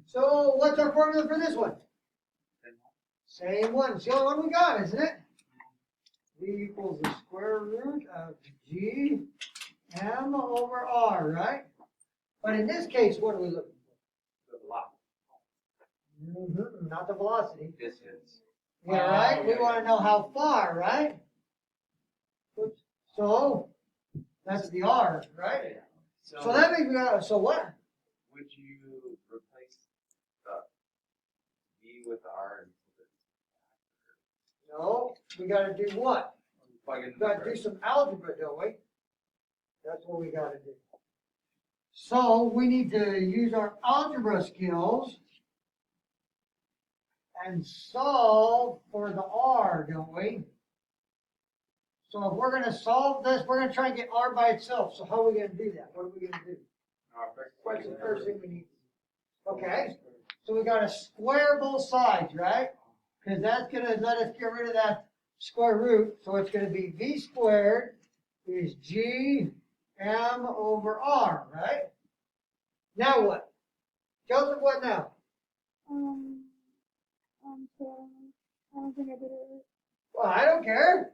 So what's our formula for this one? Same one. It's the only one we got, isn't it? V equals the square root of G M over R, right? But in this case, what are we looking The velocity. for? Not the velocity. Distance. Yeah, right? We want to know how far, right? So that's the R, right? So that means we got, so what? Would you replace the V with the R and No, we got to do what? plug in We got to do some algebra, don't we? That's what we got to do. So we need to use our algebra skills and solve for the R, don't we? So if we're going to solve this, we're going to try and get R by itself. So how are we going to do that? What are we going to do? What's the first thing we need? Okay, so we got to square both sides, right? Because that's going to let us get rid of that square root. So it's going to be V squared is G M over R, right? Now what? Joseph, what now? So I don't think I did it. Well, I don't care.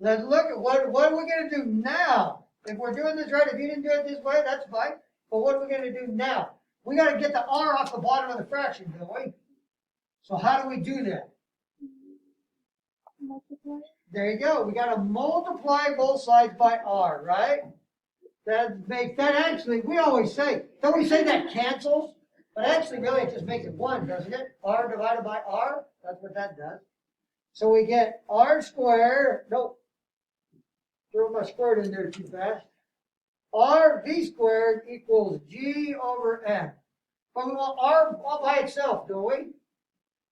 Let's look at what are we going to do now? If we're doing this right, if you didn't do it this way, that's fine. But what are we going to do now? We got to get the R off the bottom of the fraction, don't we? So how do we do that? Multiply. There you go. We got to multiply both sides by R, right? That makes that actually. We always say, don't we say that cancels? But actually, really, it just makes it 1, doesn't it? R divided by R. That's what that does. So we get R squared. Nope. Threw my squared in there too fast. R V squared equals G over M. But we want R all by itself, don't we?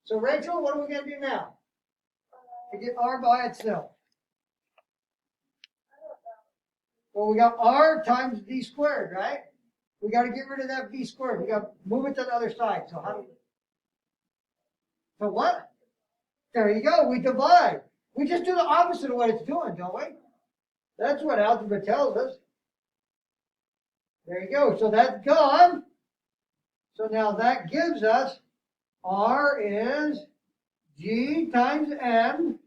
So Rachel, what are we going to do now? To get R by itself. Well, we got R times V squared, right? We got to get rid of that V squared. We got to move it to the other side. So how do we? So what? There you go. We divide. We just do the opposite of what it's doing, don't we? That's what algebra tells us. There you go. So that's gone. So now that gives us R is G times M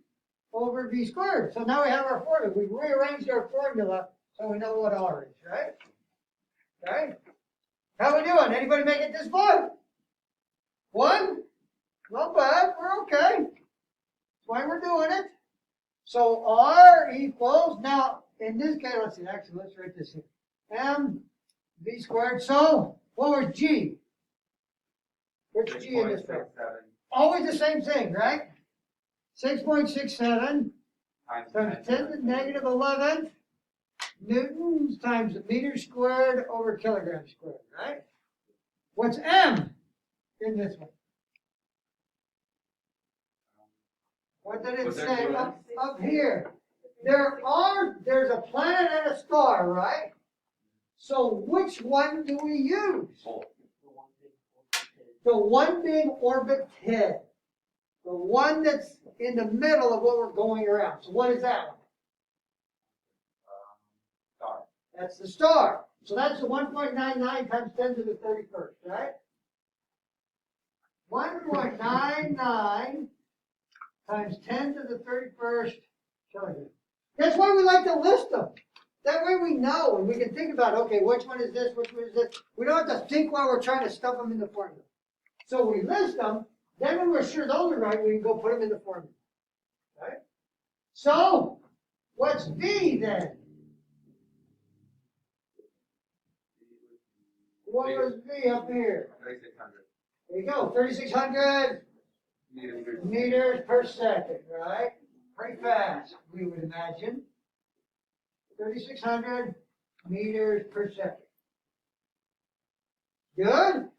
over V squared. So now we have our formula. We rearranged our formula so we know what R is, right? Okay. How we doing? Anybody make it this far? 1? Not bad. We're okay. That's why we're doing it. So R equals, now in this case, let's see, actually, let's write this here. M V squared. So what was G? What's G in this one? Always the same thing, right? 6.67 times 10 to the negative 11th newtons times meters squared over kilograms squared, right? What's M in this one? What did it say up here? There's a planet and a star, right? So which one do we use? The one big orbit head. The one that's in the middle of what we're going around. So what is that one? Star. That's the star. So that's the 1.99 times 10 to the 31st, right? 1.99 times 10 to the 31st kilograms. That's why we like to list them. That way we know and we can think about, okay, which one is this, which one is this. We don't have to think while we're trying to stuff them in the formula. So we list them, then when we're sure those are right, we can go put them in the formula. Right? So, what's V then? What was V up here? 3,600. There you go, 3,600 meters per second, right? Pretty fast, we would imagine. 3,600 meters per second. Good?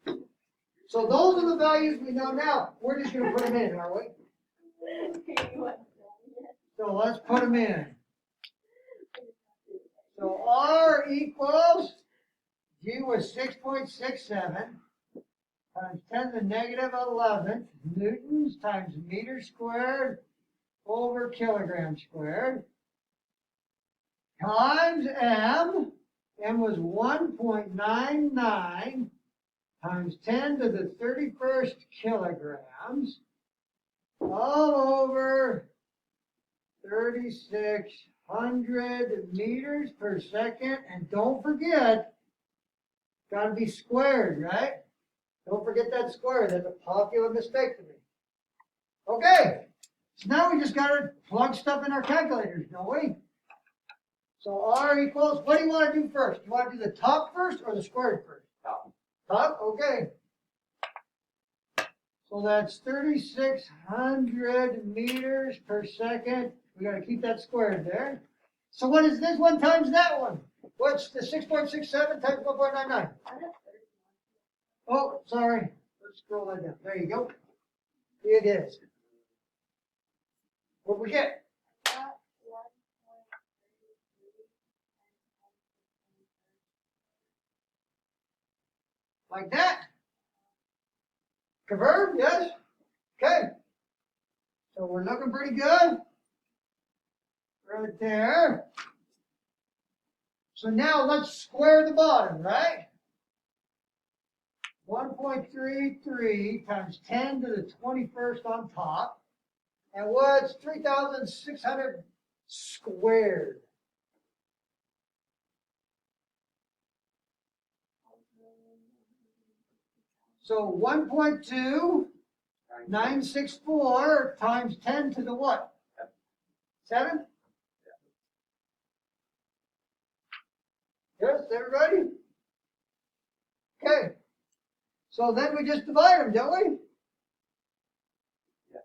So those are the values we know now. We're just going to put them in, are we? So let's put them in. So R equals, G was 6.67 times 10 to the negative 11th newtons times meters squared over kilograms squared times M. M was 1.99 times 10 to the 31st kilograms all over 3,600 meters per second. And don't forget, got to be squared, right? Don't forget that square. That's a popular mistake to me. Okay, so now we just got to plug stuff in our calculators, don't we? So R equals, what do you want to do first? You want to do the top first or the squared first? Top. Top, okay. So that's 3,600 meters per second. We got to keep that squared there. So what is this one times that one? What's the 6.67 times 1.99? Oh, sorry. Let's scroll that down. There you go. It is. What we get? Like that. Confirmed? Yes? Okay. So we're looking pretty good. Right there. So now let's square the bottom, right? 1.33 times 10 to the 21st on top. And what's 3,600 squared? So 1.2964 times 10 to the what? 7? Yes, everybody? Okay. So then we just divide them, don't we? Yes.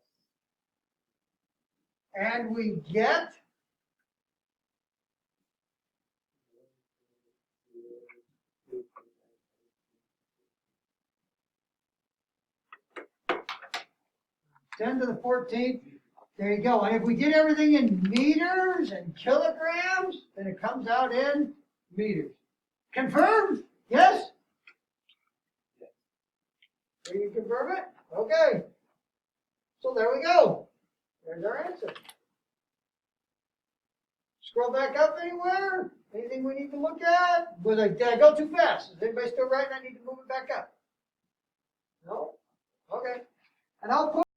And we get 10 to the 14th. There you go. And if we did everything in meters and kilograms, then it comes out in meters. Confirmed? Yes? Can you confirm it? Okay. So there we go. There's our answer. Scroll back up anywhere? Anything we need to look at? Did I go too fast? Is anybody still writing? I need to move it back up. No? Okay. And I'll put